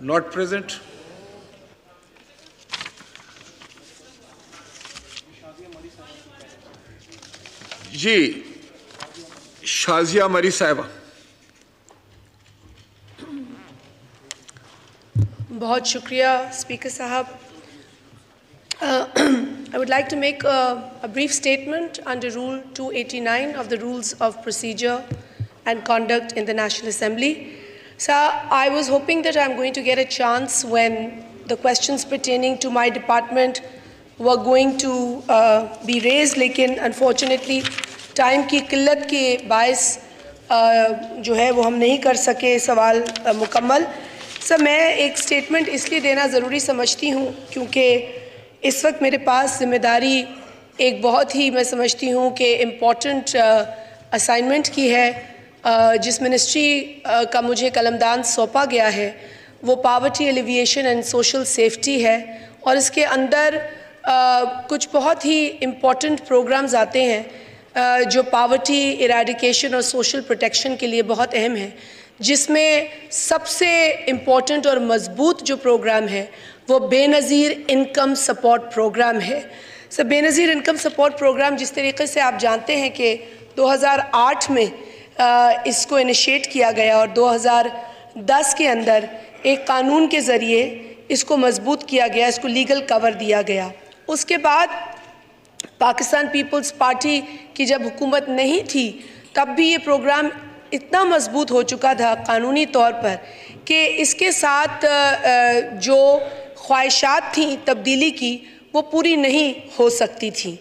Not present. जी, शाजिया मरी साहिबा। बहुत शुक्रिया स्पीकर साहब। I would like to make a brief statement under Rule 289 of the Rules of Procedure and Conduct in the National Assembly. So I was hoping that I'm going to get a chance when the questions pertaining to my department were going to be raised, लेकिन unfortunately time की किल्लत के बायस जो है वो हम नहीं कर सके सवाल मुकम्मल। सर मैं एक स्टेटमेंट इसलिए देना ज़रूरी समझती हूँ क्योंकि इस वक्त मेरे पास जिम्मेदारी एक बहुत ही मैं समझती हूँ कि इम्पॉर्टेंट असाइनमेंट की है। जिस मिनिस्ट्री का मुझे कलमदान सौंपा गया है वो poverty alleviation and social safety है और इसके अंदर कुछ बहुत ही इम्पॉर्टेंट प्रोग्राम्स आते हैं जो पावर्टी इरेडिकेशन और सोशल प्रोटेक्शन के लिए बहुत अहम है, जिसमें सबसे इम्पॉर्टेंट और मज़बूत जो प्रोग्राम है वो बेनज़ीर इनकम सपोर्ट प्रोग्राम है। Sir Benazir income support program जिस तरीके से आप जानते हैं कि 2008 में इसको इनिशिएट किया गया और 2010 के अंदर एक कानून के ज़रिए इसको मजबूत किया गया, इसको लीगल कवर दिया गया। उसके बाद पाकिस्तान पीपल्स पार्टी की जब हुकूमत नहीं थी तब भी ये प्रोग्राम इतना मजबूत हो चुका था कानूनी तौर पर कि इसके साथ जो ख्वाहिशात थी तब्दीली की वो पूरी नहीं हो सकती थी।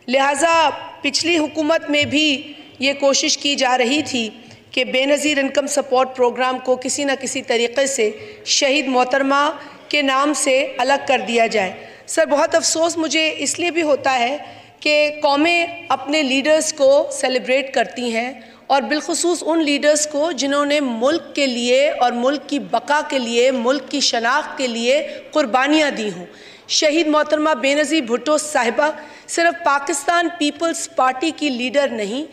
लिहाजा पिछली हुकूमत में भी ये कोशिश की जा रही थी कि बेनज़ीर इनकम सपोर्ट प्रोग्राम को किसी न किसी तरीक़े से शहीद मोहतरमा के नाम से अलग कर दिया जाए। सर बहुत अफसोस मुझे इसलिए भी होता है कि कौमें अपने लीडर्स को सेलिब्रेट करती हैं और बिलखुसूस उन लीडर्स को जिन्होंने मुल्क के लिए और मुल्क की बका के लिए, मुल्क की शनाख्त के लिए कुर्बानियाँ दी हों। शहीद मोहतरमा बेनज़ीर भुट्टो साहिबा सिर्फ पाकिस्तान पीपल्स पार्टी की लीडर नहीं,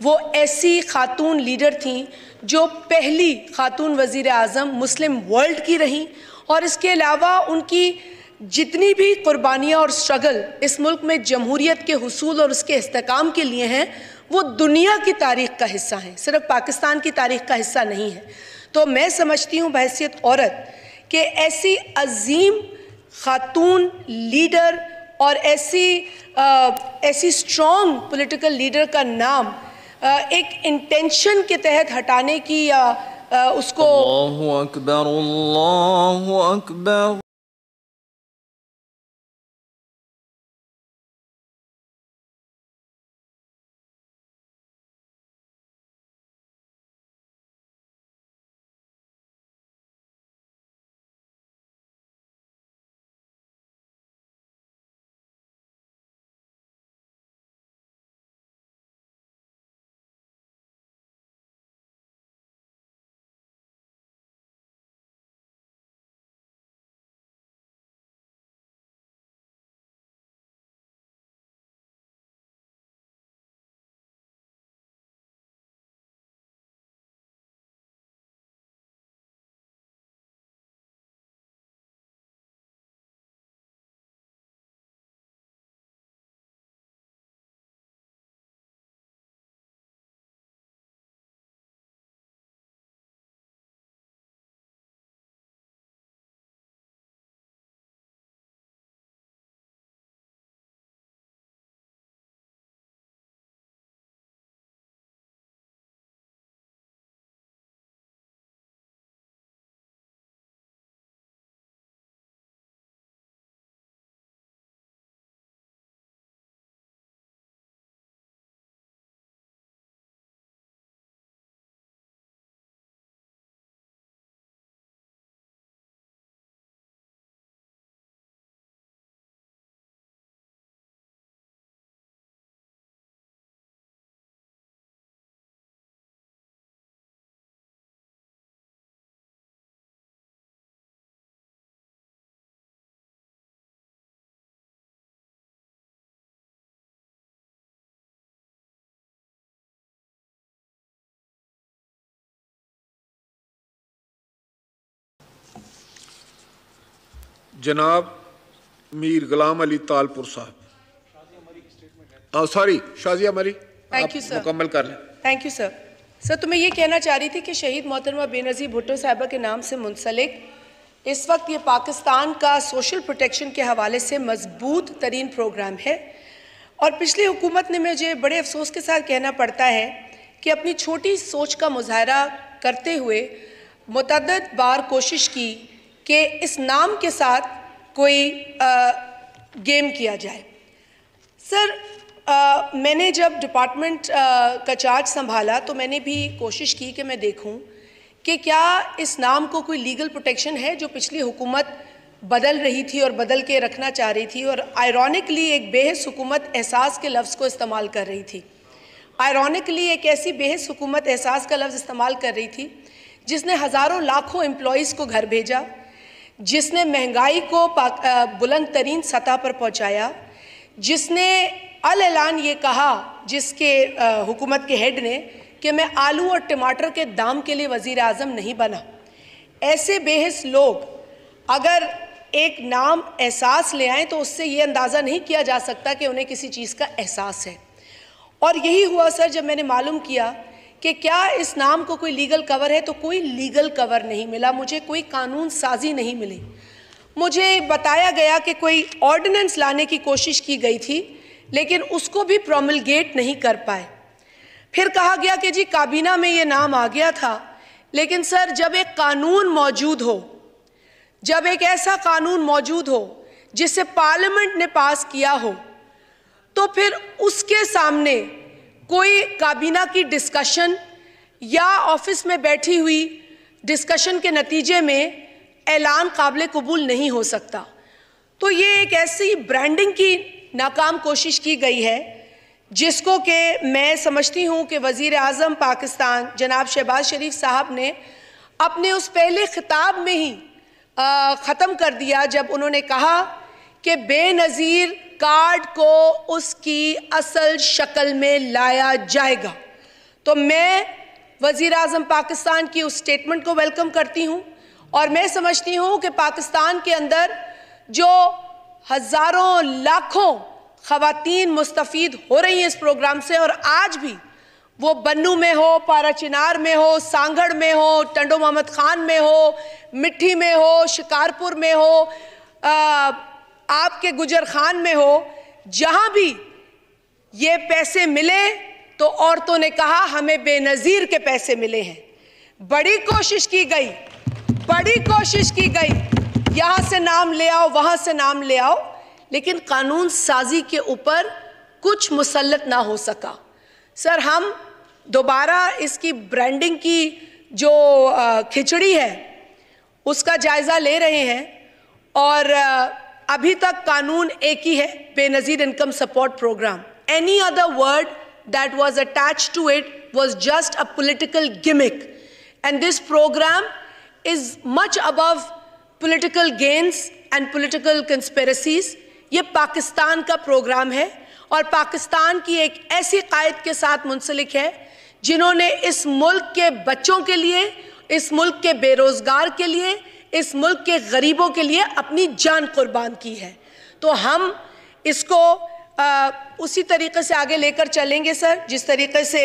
वो ऐसी खातून लीडर थीं जो पहली खातून वज़ीर आज़म मुस्लिम वर्ल्ड की रहीं और इसके अलावा उनकी जितनी भी कुर्बानियाँ और स्ट्रगल इस मुल्क में जमहूरियत के हुसूल और उसके इस्तेकाम के लिए हैं वो दुनिया की तारीख़ का हिस्सा हैं, सिर्फ पाकिस्तान की तारीख़ का हिस्सा नहीं है। तो मैं समझती हूँ बहैसियत औरत कि ऐसी अजीम खातून लीडर और ऐसी स्ट्रॉन्ग पॉलिटिकल लीडर का नाम एक इंटेंशन के तहत हटाने की या उसको अल्लाहु अकबर जनाब मीर गुलाम अली तालपुर साहब। सॉरी, शाजिया मरी, थैंक यू सर, मुकम्मल कर लें। Thank you sir. सर, तो मैं ये कहना चाह रही थी कि शहीद मोहतरमा बेनज़ीर भुट्टो साहिबा के नाम से मुंसलिक इस वक्त ये पाकिस्तान का सोशल प्रोटेक्शन के हवाले से मजबूत तरीन प्रोग्राम है, और पिछली हुकूमत ने मुझे बड़े अफसोस के साथ कहना पड़ता है कि अपनी छोटी सोच का मुजाहरा करते हुए मुतअद्दिद बार कोशिश की कि इस नाम के साथ कोई गेम किया जाए। सर, मैंने जब डिपार्टमेंट का चार्ज संभाला तो मैंने भी कोशिश की कि मैं देखूं कि क्या इस नाम को कोई लीगल प्रोटेक्शन है, जो पिछली हुकूमत बदल रही थी और बदल के रखना चाह रही थी, और आयरॉनिकली एक बेहस हुकूमत एहसास के लफ्ज़ को इस्तेमाल कर रही थी। आयरॉनिकली एक ऐसी बेहस हुकूमत एहसास का लफ्ज़ इस्तेमाल कर रही थी जिसने हज़ारों लाखों एम्प्लॉइज़ को घर भेजा, जिसने महंगाई को बुलंद तरीन सतह पर पहुँचाया, जिसने अल-ऐलान ये कहा, जिसके हुकूमत के हेड ने, कि मैं आलू और टमाटर के दाम के लिए वज़ीर आज़म नहीं बना। ऐसे बेहस लोग अगर एक नाम एहसास ले आएँ तो उससे ये अंदाज़ा नहीं किया जा सकता कि उन्हें किसी चीज़ का एहसास है। और यही हुआ सर, जब मैंने मालूम किया कि क्या इस नाम को कोई लीगल कवर है, तो कोई लीगल कवर नहीं मिला मुझे, कोई कानून साजी नहीं मिली। मुझे बताया गया कि कोई ऑर्डिनेंस लाने की कोशिश की गई थी, लेकिन उसको भी प्रोमलगेट नहीं कर पाए। फिर कहा गया कि जी काबीना में ये नाम आ गया था, लेकिन सर जब एक कानून मौजूद हो, जब एक ऐसा कानून मौजूद हो जिसे पार्लियामेंट ने पास किया हो, तो फिर उसके सामने कोई काबीना की डिस्कशन या ऑफिस में बैठी हुई डिस्कशन के नतीजे में ऐलान काबिल कबूल नहीं हो सकता। तो ये एक ऐसी ब्रांडिंग की नाकाम कोशिश की गई है जिसको कि मैं समझती हूँ कि वज़ीर आज़म पाकिस्तान जनाब शहबाज शरीफ साहब ने अपने उस पहले खिताब में ही ख़त्म कर दिया, जब उन्होंने कहा कि बेनज़ीर कार्ड को उसकी असल शक्ल में लाया जाएगा। तो मैं वज़ीर आज़म पाकिस्तान की उस स्टेटमेंट को वेलकम करती हूँ, और मैं समझती हूँ कि पाकिस्तान के अंदर जो हज़ारों लाखों ख़वातीन मुस्तफ़ीद हो रही हैं इस प्रोग्राम से, और आज भी वो बन्नू में हो, पाराचिनार में हो, सांगड़ में हो, टंडो मोहम्मद ख़ान में हो, मिट्टी में हो, शिकारपुर में हो, आपके गुजर खान में हो, जहाँ भी ये पैसे मिले तो औरतों ने कहा हमें बेनज़ीर के पैसे मिले हैं। बड़ी कोशिश की गई, बड़ी कोशिश की गई, यहाँ से नाम ले आओ, वहाँ से नाम ले आओ, लेकिन कानून साजी के ऊपर कुछ मुसल्लत ना हो सका। सर, हम दोबारा इसकी ब्रांडिंग की जो खिचड़ी है उसका जायज़ा ले रहे हैं, और अभी तक कानून एक ही है, Benazir income support program. Any other word that was attached to it was just a political gimmick, and this program is much above political gains and political conspiracies. ये पाकिस्तान का प्रोग्राम है, और पाकिस्तान की एक ऐसी कायद के साथ मुंसलिक है जिन्होंने इस मुल्क के बच्चों के लिए, इस मुल्क के बेरोज़गार के लिए, इस मुल्क के गरीबों के लिए अपनी जान कुर्बान की है। तो हम इसको उसी तरीके से आगे लेकर चलेंगे सर, जिस तरीके से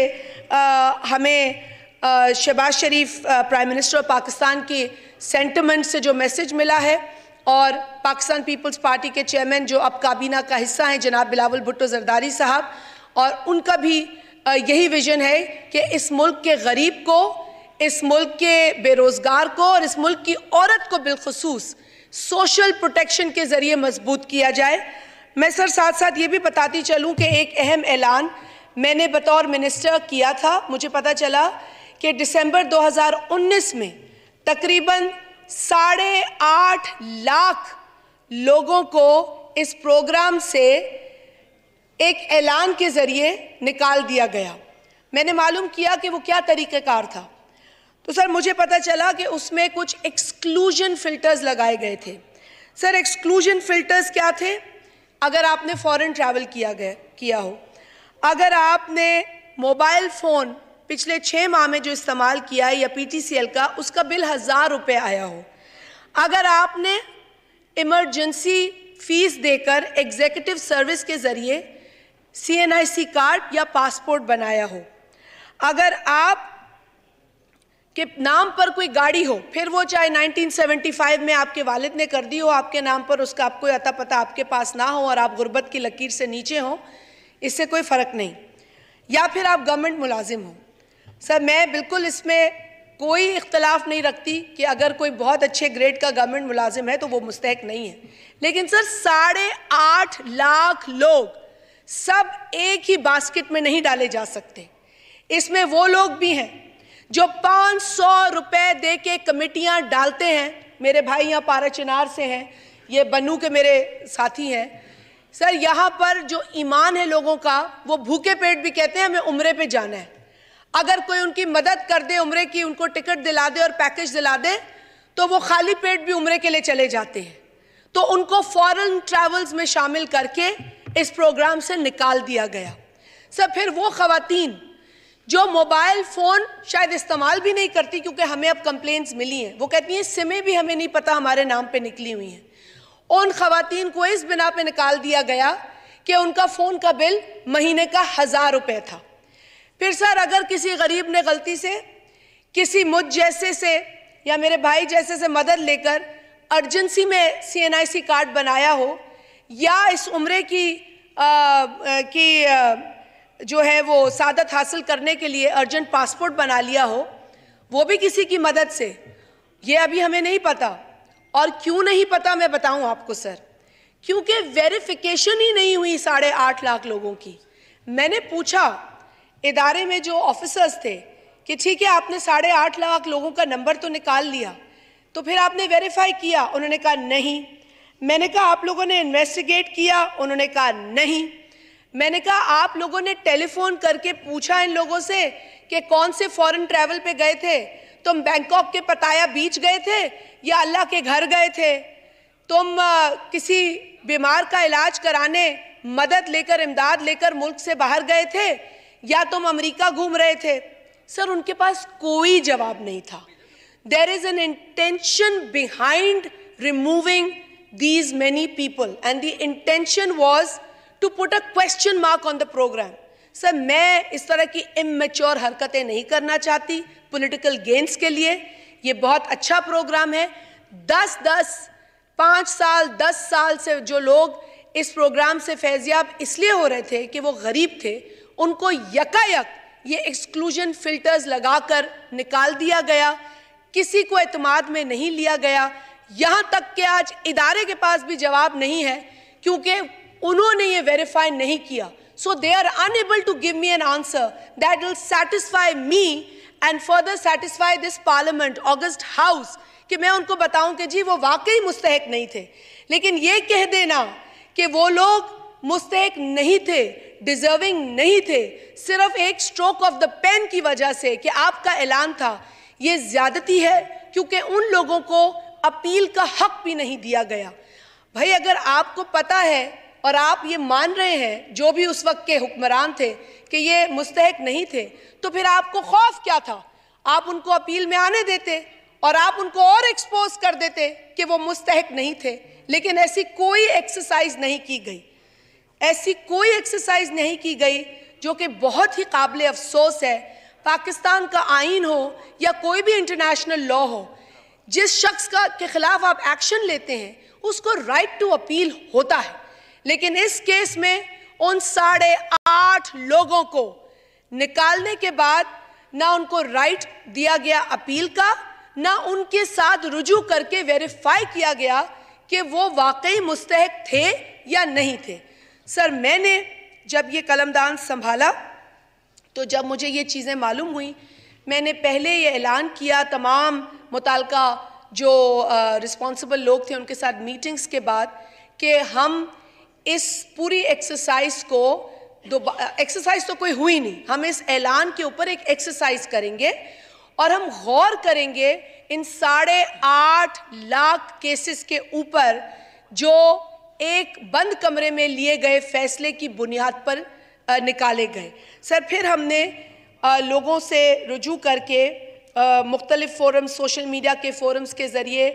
हमें शहबाज शरीफ प्राइम मिनिस्टर ऑफ पाकिस्तान के सेंटिमेंट से जो मैसेज मिला है, और पाकिस्तान पीपल्स पार्टी के चेयरमैन जो अब काबीना का हिस्सा हैं जनाब बिलावल भुट्टो जरदारी साहब, और उनका भी यही विजन है कि इस मुल्क के गरीब को, इस मुल्क के बेरोज़गार को और इस मुल्क की औरत को बिलखुसूस सोशल प्रोटेक्शन के ज़रिए मजबूत किया जाए। मैं सर साथ साथ ये भी बताती चलूँ कि एक अहम ऐलान मैंने बतौर मिनिस्टर किया था। मुझे पता चला कि दिसंबर 2019 में तकरीबन 8.5 लाख लोगों को इस प्रोग्राम से एक ऐलान के ज़रिए निकाल दिया गया। मैंने मालूम किया कि वो क्या तरीक़ेकार था, तो सर मुझे पता चला कि उसमें कुछ एक्सक्लूजन फ़िल्टर्स लगाए गए थे। सर, एक्सक्लूजन फ़िल्टर्स क्या थे? अगर आपने फ़ॉरेन ट्रैवल किया हो, अगर आपने मोबाइल फ़ोन पिछले 6 माह में जो इस्तेमाल किया है या PTCL का, उसका बिल 1000 रुपये आया हो, अगर आपने इमरजेंसी फीस देकर एग्जीक्यूटिव सर्विस के जरिए CNIC कार्ड या पासपोर्ट बनाया हो। अगर आप के नाम पर कोई गाड़ी हो, फिर वो चाहे 1975 में आपके वालिद ने कर दी हो आपके नाम पर, उसका आपको अता पता आपके पास ना हो और आप गुर्बत की लकीर से नीचे हो, इससे कोई फ़र्क नहीं। या फिर आप गवर्नमेंट मुलाजिम हो। सर, मैं बिल्कुल इसमें कोई इख्तलाफ नहीं रखती कि अगर कोई बहुत अच्छे ग्रेड का गवर्नमेंट मुलाजिम है तो वो मुस्तहिक नहीं है, लेकिन सर 8.5 लाख लोग सब एक ही बास्केट में नहीं डाले जा सकते। इसमें वो लोग भी हैं जो 500 रुपए दे के कमेटियां डालते हैं। मेरे भाई यहाँ पारा चिनार से हैं, ये बन्नू के मेरे साथी हैं। सर, यहाँ पर जो ईमान है लोगों का, वो भूखे पेट भी कहते हैं हमें उम्रे पे जाना है। अगर कोई उनकी मदद कर दे उम्रे की, उनको टिकट दिला दे और पैकेज दिला दे, तो वो खाली पेट भी उम्रे के लिए चले जाते हैं। तो उनको फॉरेन ट्रैवल्स में शामिल करके इस प्रोग्राम से निकाल दिया गया। सर, फिर वो खवातीन जो मोबाइल फ़ोन शायद इस्तेमाल भी नहीं करती, क्योंकि हमें अब कंप्लेंट्स मिली हैं, वो कहती हैं सिमें भी हमें नहीं पता हमारे नाम पे निकली हुई हैं। उन खवातीन को इस बिना पे निकाल दिया गया कि उनका फ़ोन का बिल महीने का 1000 रुपये था। फिर सर, अगर किसी गरीब ने गलती से किसी मुझ जैसे से या मेरे भाई जैसे से मदद लेकर अर्जेंसी में CNIC कार्ड बनाया हो, या इस उम्रे की जो है वो सादत हासिल करने के लिए अर्जेंट पासपोर्ट बना लिया हो, वो भी किसी की मदद से, ये अभी हमें नहीं पता। और क्यों नहीं पता मैं बताऊं आपको सर, क्योंकि वेरिफिकेशन ही नहीं हुई 8.5 लाख लोगों की। मैंने पूछा इदारे में जो ऑफिसर्स थे कि ठीक है, आपने 8.5 लाख लोगों का नंबर तो निकाल लिया, तो फिर आपने वेरीफाई किया? उन्होंने कहा नहीं। मैंने कहा आप लोगों ने इन्वेस्टिगेट किया? उन्होंने कहा नहीं। मैंने कहा आप लोगों ने टेलीफोन करके पूछा इन लोगों से कि कौन से फॉरेन ट्रैवल पे गए थे? तुम बैंकॉक के पताया बीच गए थे या अल्लाह के घर गए थे? तुम किसी बीमार का इलाज कराने मदद लेकर, इमदाद लेकर मुल्क से बाहर गए थे, या तुम अमेरिका घूम रहे थे? सर, उनके पास कोई जवाब नहीं था। There is an intention behind removing these many people, and the intention was to put a question mark on the program. Sir, मैं इस तरह की immature हरकतें नहीं करना चाहती पॉलिटिकल गेन्स के लिए। ये बहुत अच्छा प्रोग्राम है। 5 साल 10 साल से जो लोग इस प्रोग्राम से फैज़याब इसलिए हो रहे थे कि वो गरीब थे, उनको यकायक ये एक्सक्लूजन फिल्टर्स लगाकर निकाल दिया गया। किसी को एतमाद में नहीं लिया गया। यहाँ तक कि आज इदारे के पास भी जवाब नहीं है, क्योंकि उन्होंने ये वेरीफाई नहीं किया। So they are unable to give me an answer that will satisfy me and further satisfy this parliament, August House, कि मैं उनको बताऊं कि जी वो वाकई मुस्तहिक नहीं थे। लेकिन ये कह देना कि वो लोग मुस्तहिक नहीं थे, डिजर्विंग नहीं थे, सिर्फ एक स्ट्रोक ऑफ द पेन की वजह से कि आपका ऐलान था, ये ज्यादती है, क्योंकि उन लोगों को अपील का हक भी नहीं दिया गया। भाई, अगर आपको पता है और आप ये मान रहे हैं जो भी उस वक्त के हुक्मरान थे कि ये मुस्तहिक नहीं थे, तो फिर आपको खौफ क्या था? आप उनको अपील में आने देते और आप उनको और एक्सपोज कर देते कि वो मुस्तहिक नहीं थे। लेकिन ऐसी कोई एक्सरसाइज नहीं की गई, ऐसी कोई एक्सरसाइज नहीं की गई, जो कि बहुत ही काबिल अफसोस है। पाकिस्तान का आइन हो या कोई भी इंटरनेशनल लॉ हो, जिस शख्स के खिलाफ आप एक्शन लेते हैं उसको राइट टू अपील होता है। लेकिन इस केस में उन 8.5 लोगों को निकालने के बाद ना उनको राइट दिया गया अपील का, ना उनके साथ रुजू करके वेरीफाई किया गया कि वो वाकई मुस्तहिक थे या नहीं थे। सर, मैंने जब ये कलमदान संभाला तो जब मुझे ये चीज़ें मालूम हुई, मैंने पहले ये ऐलान किया तमाम मुताल्लिका जो रिस्पॉन्सिबल लोग थे उनके साथ मीटिंग्स के बाद कि हम इस पूरी एक्सरसाइज को एक्सरसाइज तो कोई हुई नहीं, हम इस ऐलान के ऊपर एक एक्सरसाइज करेंगे और हम गौर करेंगे इन 8.5 लाख केसेस के ऊपर जो एक बंद कमरे में लिए गए फैसले की बुनियाद पर निकाले गए। सर, फिर हमने लोगों से रुजू करके मुख्तलिफ फोरम, सोशल मीडिया के फोरम्स के ज़रिए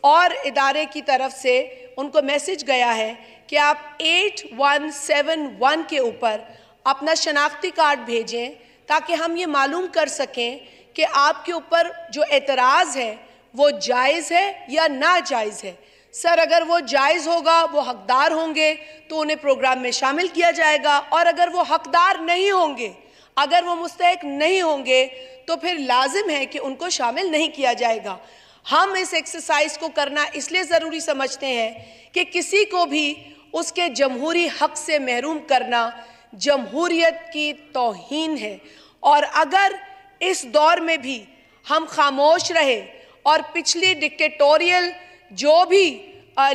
और इदारे की तरफ से उनको मैसेज गया है कि आप 8171 के ऊपर अपना शनाख्ती कार्ड भेजें ताकि हम ये मालूम कर सकें कि आपके ऊपर जो एतराज़ है वो जायज़ है या नाजायज़ है। सर, अगर वो जायज़ होगा, वो हकदार होंगे तो उन्हें प्रोग्राम में शामिल किया जाएगा, और अगर वो हकदार नहीं होंगे, अगर वो मुस्तहिक नहीं होंगे, तो फिर लाजिम है कि उनको शामिल नहीं किया जाएगा। हम इस एक्सरसाइज को करना इसलिए ज़रूरी समझते हैं कि किसी को भी उसके जमहूरी हक से महरूम करना जमहूरियत की तौहीन है। और अगर इस दौर में भी हम खामोश रहे और पिछली डिक्टेटोरियल जो भी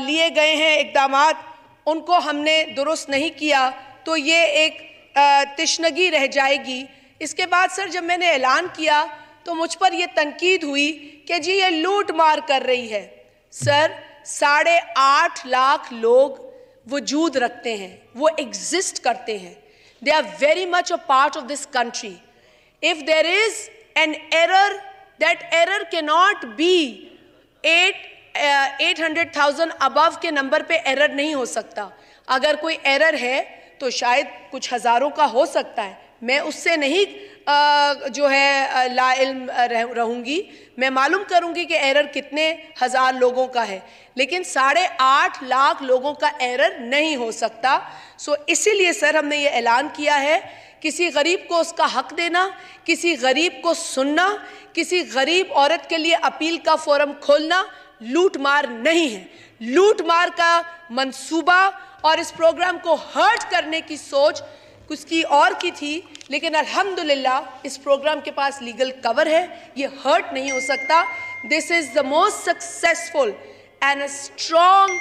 लिए गए हैं इक़दामात उनको हमने दुरुस्त नहीं किया, तो ये एक तिश्नगी रह जाएगी। इसके बाद सर, जब मैंने ऐलान किया तो मुझ पर यह तनकीद हुई कि जी ये लूट मार कर रही है। सर, 8.5 लाख लोग वजूद रखते हैं, वो एग्जिस्ट करते हैं। They are very much a part of this country. If there is an error, that error can not be 800,000 above के नंबर पे एरर नहीं हो सकता। अगर कोई एरर है तो शायद कुछ हज़ारों का हो सकता है। मैं उससे नहीं जो है लाइल्म रहूँगी, मैं मालूम करूँगी कि एरर कितने हज़ार लोगों का है, लेकिन 8.5 लाख लोगों का एरर नहीं हो सकता। सो इसीलिए सर हमने ये ऐलान किया है, किसी गरीब को उसका हक देना, किसी गरीब को सुनना, किसी गरीब औरत के लिए अपील का फोरम खोलना लूट मार नहीं है। लूट मार का मंसूबा और इस प्रोग्राम को हर्ट करने की सोच उसकी और की थी, लेकिन अल्हम्दुलिल्लाह इस प्रोग्राम के पास लीगल कवर है, ये हर्ट नहीं हो सकता। This is the most successful and a strong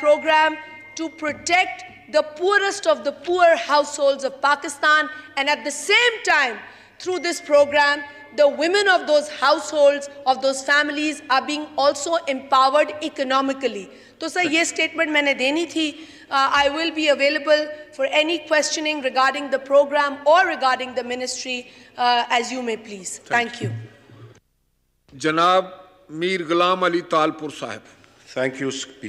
program to protect the poorest of the poor households of Pakistan, and at the same time through this program the women of those households, of those families are being also empowered economically. तो sir ये statement मैंने देनी थी। I will be available for any questioning regarding the program or regarding the ministry as you may please. Thank you. जनाब मीर गुलाम अली तालपुर साहब। Thank you, Speaker.